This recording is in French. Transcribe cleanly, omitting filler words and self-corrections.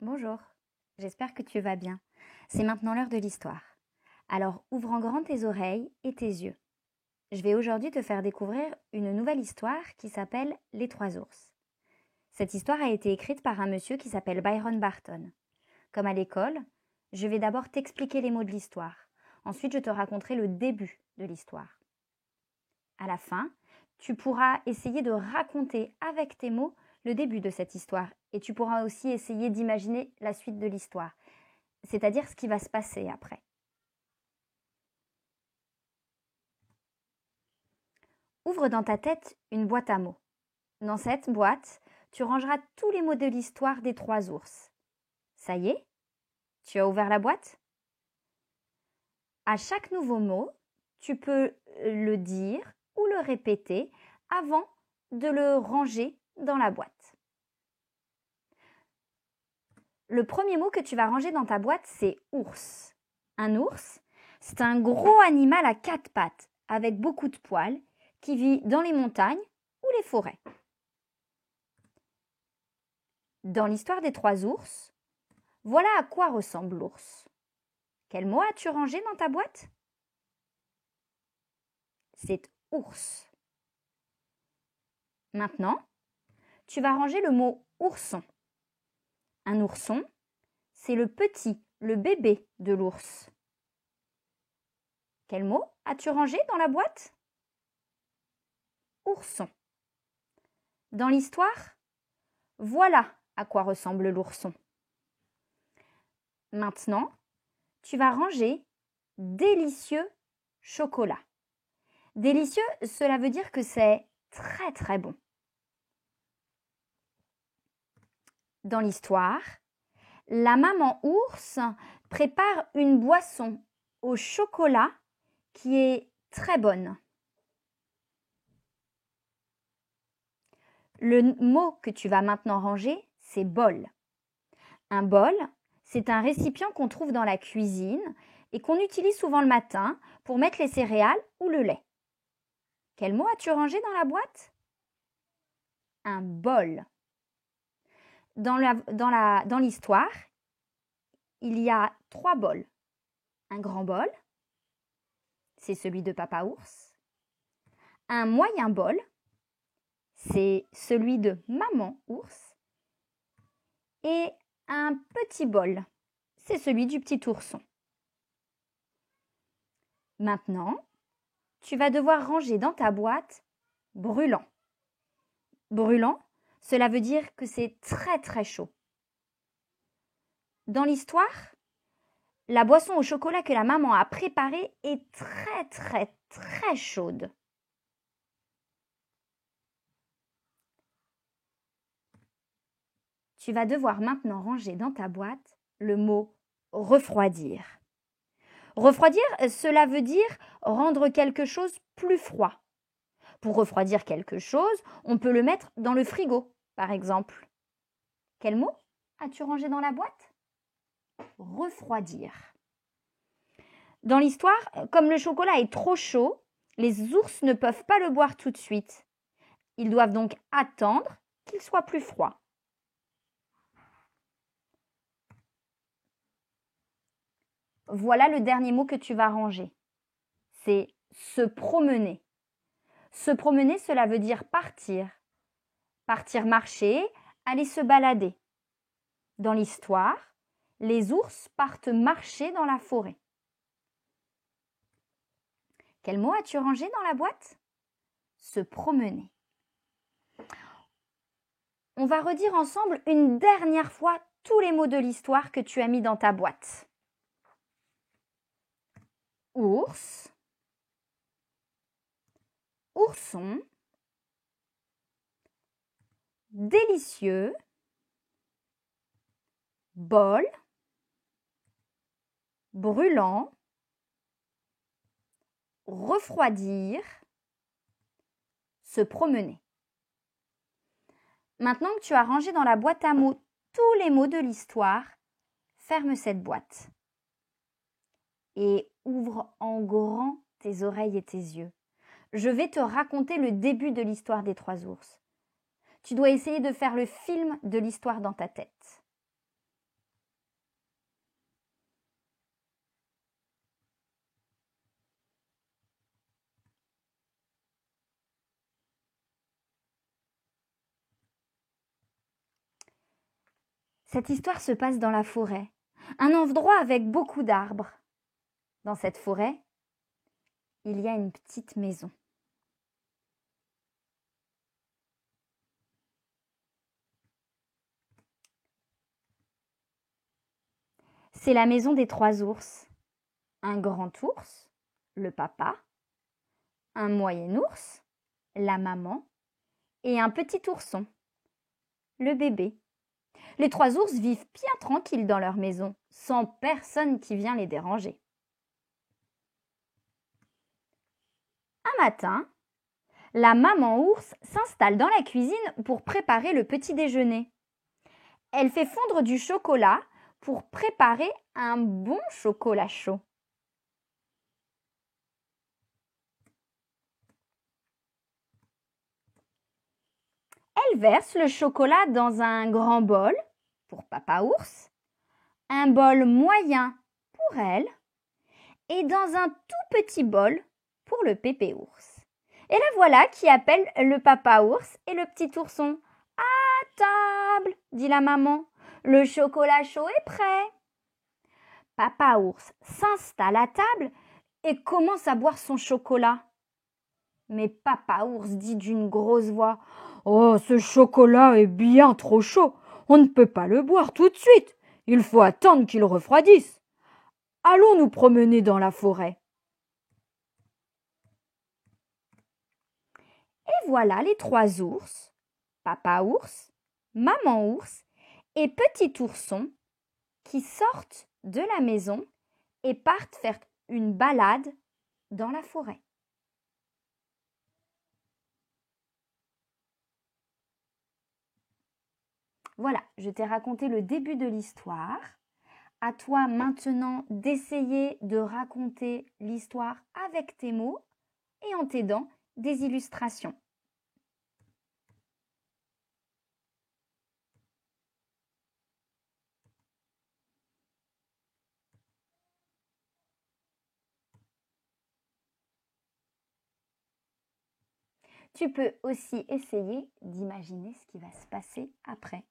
Bonjour, j'espère que tu vas bien. C'est maintenant l'heure de l'histoire. Alors ouvre en grand tes oreilles et tes yeux. Je vais aujourd'hui te faire découvrir une nouvelle histoire qui s'appelle Les Trois ours. Cette histoire a été écrite par un monsieur qui s'appelle Byron Barton. Comme à l'école, je vais d'abord t'expliquer les mots de l'histoire. Ensuite, je te raconterai le début de l'histoire. À la fin, tu pourras essayer de raconter avec tes mots le début de cette histoire et tu pourras aussi essayer d'imaginer la suite de l'histoire, c'est-à-dire ce qui va se passer après. Ouvre dans ta tête une boîte à mots. Dans cette boîte, tu rangeras tous les mots de l'histoire des trois ours. Ça y est? Tu as ouvert la boîte? À chaque nouveau mot, tu peux le dire ou le répéter avant de le ranger dans la boîte. Le premier mot que tu vas ranger dans ta boîte, c'est ours. Un ours, c'est un gros animal à quatre pattes, avec beaucoup de poils, qui vit dans les montagnes ou les forêts. Dans l'histoire des trois ours, voilà à quoi ressemble l'ours. Quel mot as-tu rangé dans ta boîte? C'est ours. Maintenant, tu vas ranger le mot ourson. Un ourson, c'est le petit, le bébé de l'ours. Quel mot as-tu rangé dans la boîte? Ourson. Dans l'histoire, voilà à quoi ressemble l'ourson. Maintenant, tu vas ranger délicieux chocolat. Délicieux, cela veut dire que c'est très très bon. Dans l'histoire, la maman ours prépare une boisson au chocolat qui est très bonne. Le mot que tu vas maintenant ranger, c'est bol. Un bol, c'est un récipient qu'on trouve dans la cuisine et qu'on utilise souvent le matin pour mettre les céréales ou le lait. Quel mot as-tu rangé dans la boîte? Un bol. Dans l'histoire, il y a trois bols. Un grand bol, c'est celui de Papa Ours. Un moyen bol, c'est celui de Maman Ours. Et un petit bol, c'est celui du petit ourson. Maintenant, tu vas devoir ranger dans ta boîte brûlant. Brûlant, cela veut dire que c'est très très chaud. Dans l'histoire, la boisson au chocolat que la maman a préparée est très très très chaude. Tu vas devoir maintenant ranger dans ta boîte le mot refroidir. Refroidir, cela veut dire rendre quelque chose plus froid. Pour refroidir quelque chose, on peut le mettre dans le frigo, par exemple. Quel mot as-tu rangé dans la boîte? Refroidir. Dans l'histoire, comme le chocolat est trop chaud, les ours ne peuvent pas le boire tout de suite. Ils doivent donc attendre qu'il soit plus froid. Voilà le dernier mot que tu vas ranger. C'est se promener. Se promener, cela veut dire partir. Partir marcher, aller se balader. Dans l'histoire, les ours partent marcher dans la forêt. Quel mot as-tu rangé dans la boîte? Se promener. On va redire ensemble une dernière fois tous les mots de l'histoire que tu as mis dans ta boîte. Ours, ourson, délicieux, bol, brûlant, refroidir, se promener. Maintenant que tu as rangé dans la boîte à mots tous les mots de l'histoire, ferme cette boîte et ouvre en grand tes oreilles et tes yeux. Je vais te raconter le début de l'histoire des trois ours. Tu dois essayer de faire le film de l'histoire dans ta tête. Cette histoire se passe dans la forêt, un endroit avec beaucoup d'arbres. Dans cette forêt, il y a une petite maison. C'est la maison des 3 ours. Un grand ours, le papa, un moyen ours, la maman, et un petit ourson, le bébé. Les 3 ours vivent bien tranquilles dans leur maison, sans personne qui vient les déranger. Un matin, la maman ours s'installe dans la cuisine pour préparer le petit déjeuner. Elle fait fondre du chocolat pour préparer un bon chocolat chaud. Elle verse le chocolat dans un grand bol pour papa ours, un bol moyen pour elle et dans un tout petit bol pour le pépé ours. Et la voilà qui appelle le papa ours et le petit ourson. « À table !» dit la maman. « Le chocolat chaud est prêt !» Papa ours s'installe à table et commence à boire son chocolat. Mais papa ours dit d'une grosse voix « Oh, ce chocolat est bien trop chaud. On ne peut pas le boire tout de suite. Il faut attendre qu'il refroidisse. Allons nous promener dans la forêt. » Et voilà les 3 ours, papa ours, maman ours et petit ourson qui sortent de la maison et partent faire une balade dans la forêt. Voilà, je t'ai raconté le début de l'histoire. À toi maintenant d'essayer de raconter l'histoire avec tes mots et en t'aidant des illustrations. Tu peux aussi essayer d'imaginer ce qui va se passer après.